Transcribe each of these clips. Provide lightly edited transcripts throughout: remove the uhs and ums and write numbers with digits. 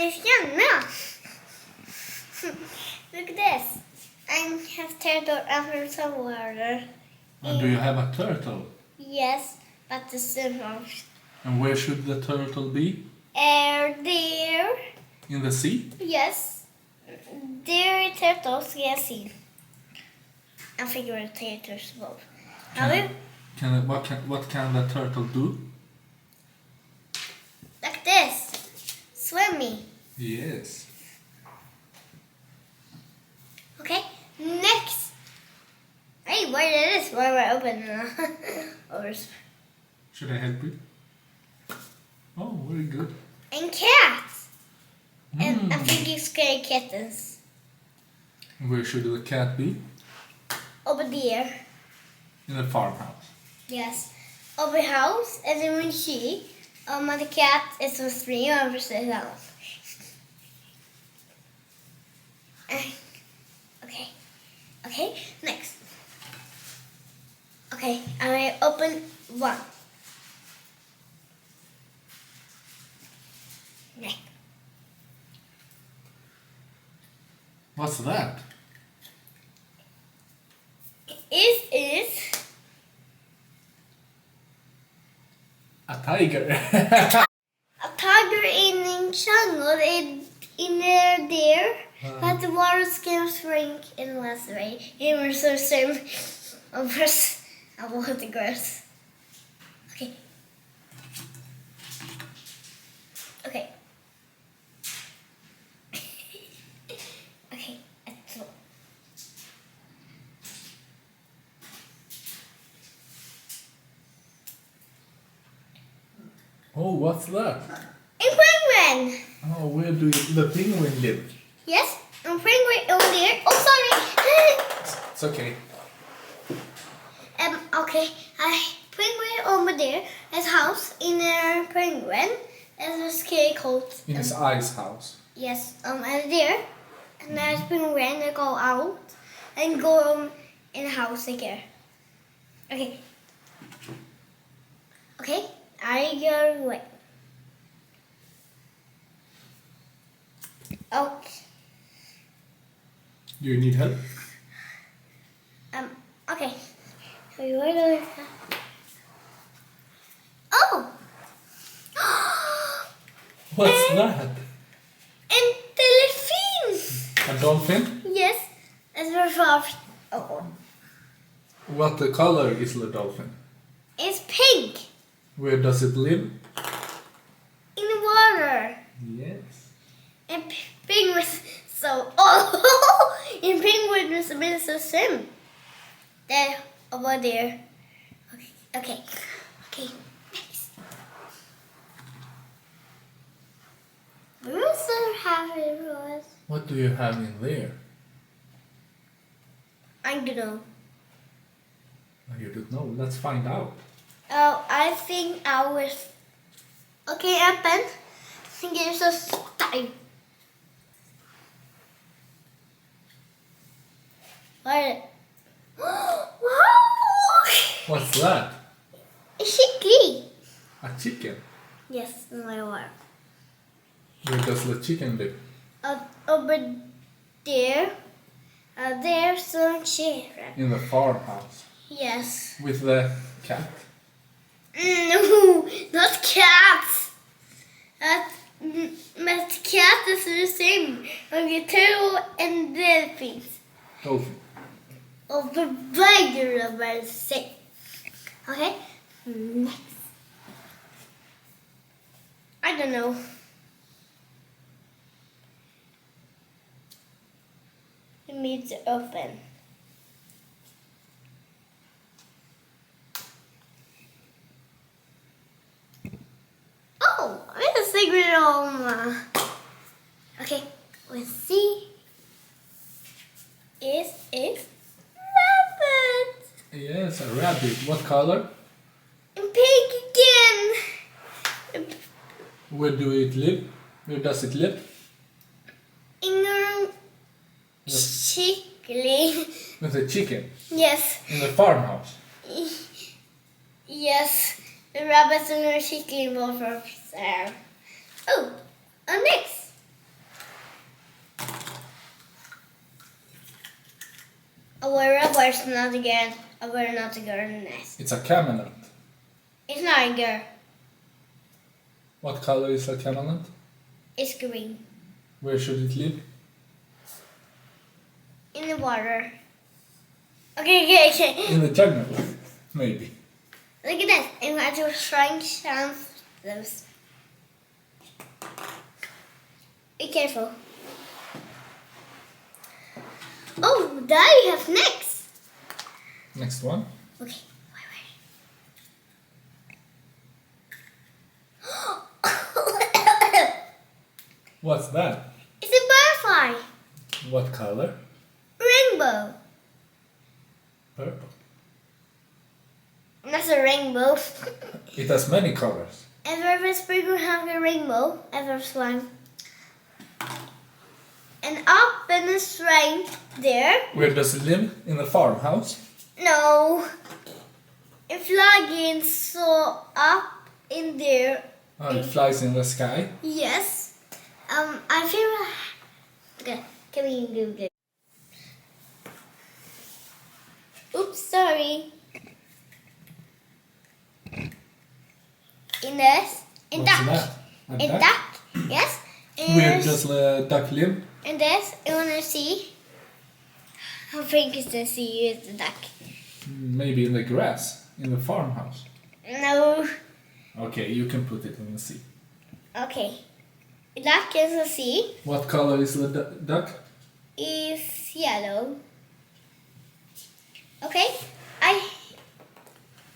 me scanna. Look at this. I have turtle under some water. And do you have a turtle? Yes, but the simple. And where should the turtle be? There. In the sea? Yes. There are turtles, yes. I figure it's turtles both. What can the turtle do? Like this. Swimming. Yes. Okay, next. Hey, what is this? Why am I opening? Should I help you? Oh, very good. And cats. And I think it's scary kittens. Where should the cat be? Over there. In the farmhouse. Yes. Over house, and then when the cat is with me over the house. Okay, next. Okay, I will open one. Next. What's that? It is A tiger. a tiger in the jungle in there. But the water's gonna shrink in less way. It was the same about the grass. Okay. Okay. Okay. Oh, what's that? A penguin. Oh, where do the penguin live? Yes, a penguin over there. Oh, sorry. It's okay. Okay. A penguin over there. His house in a penguin. There's a scary coat. In his ice house. Yes. And there. And there's penguin that go out and go in the house again. Okay. Okay. I go away. Oh. Do you need help? Okay. So you want to... Oh! What's that? And delphine! A dolphin? Yes. It's very soft. Oh. What the color is the dolphin? It's pink. Where does it live? In the water. Yes. And penguins so... Oh! And penguins have been so sim. There, over there. Okay. Next. We're so happy for us. What do you have in there? I don't know. You don't know. Let's find out. Oh, I think I was... Okay, open. I think it's a time. What? Wow! What's that? A chicken. A chicken. Yes, in my water. Where does the chicken live? Over there. There's some children. In the farmhouse. Yes. With the cat. No, not cats. But cat is the same. Like turtle and dolphins. Dolphin. Oh, the bigger of the same. Okay. Next. I don't know. It needs to open. Oh, it's a secret home. Okay, let's see. Is rabbit. Yes, a rabbit. What color? Pig again. Where do it live? Where does it live? In a chicken. With a chicken. Yes. In the farmhouse. Yes. The rabbits and the chicken both are there. Oh, next. where's not again? Where not a girl nest? It's a camelot. It's not a girl. What color is a camelot? It's green. Where should it live? In the water. Okay. In the jungle, maybe. Look at this. I'm going to shrink those. Be careful. Oh, there you have next. Next one. Okay. Wait. What's that? It's a butterfly. What color? Rainbow. Purple. That's a rainbow. It has many colors. Every spring will have a rainbow. Every swine. And up in the shrine there. Where does it live? In the farmhouse? No. It's flying so up in there. Oh, it flies in the sky. Yes. I feel. Okay. Can we do this? Oops, sorry. In this. In What's duck. that? A In duck? duck. Yes. Where does the duck live? In this. You wanna see? How big is the sea is the duck? Maybe in the grass, in the farmhouse. No. Okay, you can put it in the sea. Okay. Duck is the sea. What color is the duck? Is yellow. Okay.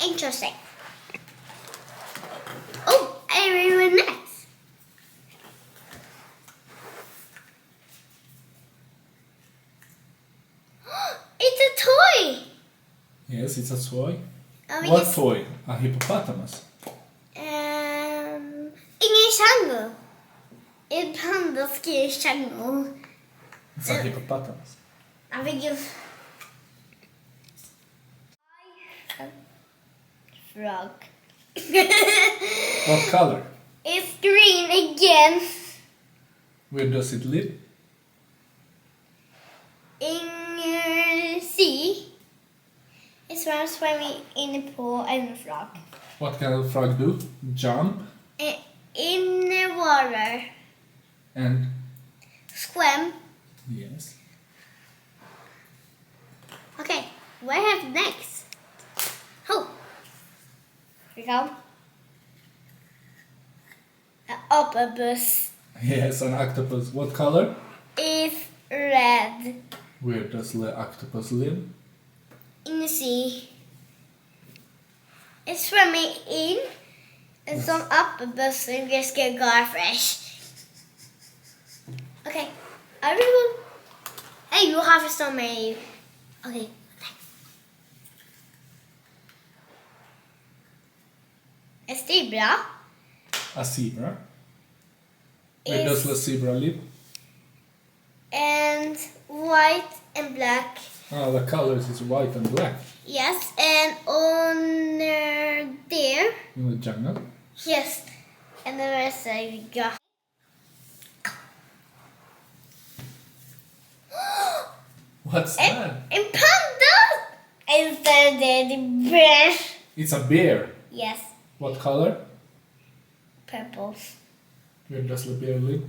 Interesting. Oh, I remember next. It's a toy. Yes, it's a toy. Oh, What yes. toy? A hippopotamus. Ingen kärngor. En panda skriver kärngor. It's a hippopotamus. I will give frog. What color? It's green again. Where does it live? In the sea. It's swimming in the pool and the frog. What can a frog do? Jump In the water. and Swim. yes. Okay, what I have next? Oh. Here we go. An octopus Yes, an octopus. What color? is red. Where does the octopus live? In the sea. It's swimming in and some octopus and just get garfish. Okay, everyone. Hey, you have so many. Okay. A zebra A zebra. Where does the is zebra live? and white and black. Oh, the colors is white and black. Yes, and on there. In the jungle. Yes, and the rest I got. What's that? And panda instead of the bear. It's a bear. Yes, What color? purple. Where does the bear live?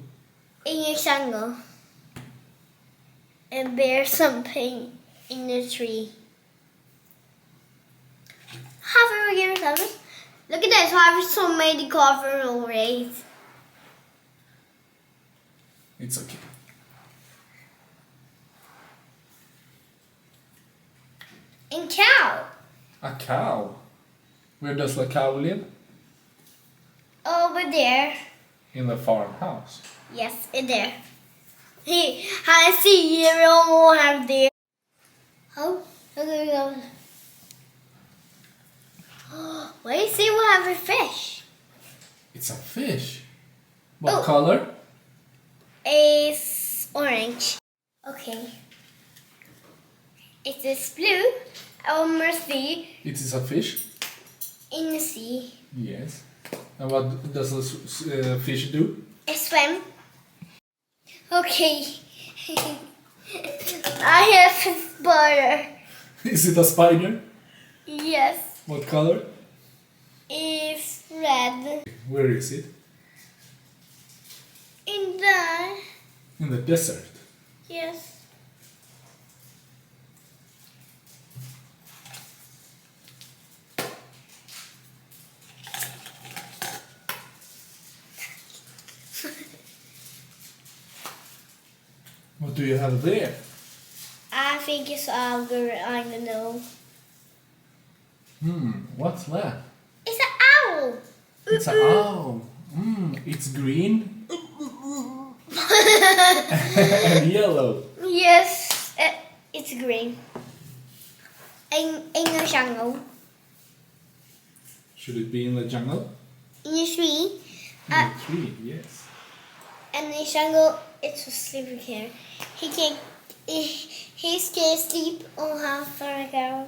In a jungle. And bear something in the tree. Have a regular something. Look at this, I have so many cover already. It's okay. And cow. A cow. Where does the cow live? Over there. In the farmhouse. Yes, in there. I see you don't have there. Oh, look at those. Wait, see we have a fish. It's a fish. What Oh. color? It's orange. Okay. It is blue. Almost see It is a fish. in the sea. Yes. And what does the fish do? A swim. Okay. I have butter. Is it a spider? Yes. What color? It's red. Where is it? In the... In the desert. Yes. What do you have there? I think it's alligator. I don't know. What's that? It's an owl. It's an owl. It's green and yellow. Yes, it's green. In the jungle. Should it be in the jungle? In the tree. In the tree, yes. And in the jungle, it's sleeping here. He can't. He can't sleep on half an hour.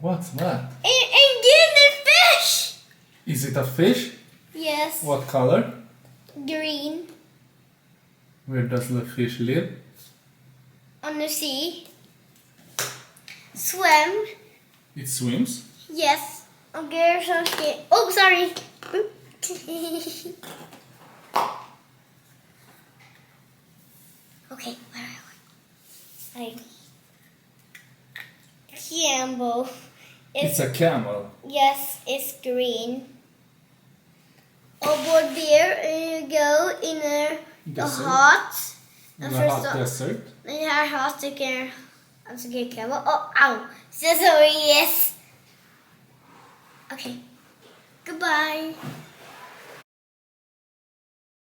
What's that? And then the fish. Is it a fish? Yes. What color? Green. Where does the fish live? On the sea. Swim. It swims. Yes. Okay, so scared. Oh, sorry. Okay, where are we? Camel. It's a camel. Yes, it's green. Over there, you go in a Desert. hot. In the hot desert. In a hot chicken. I'm sorry, camel. Oh, ow. So sorry, yes. Okay. Goodbye.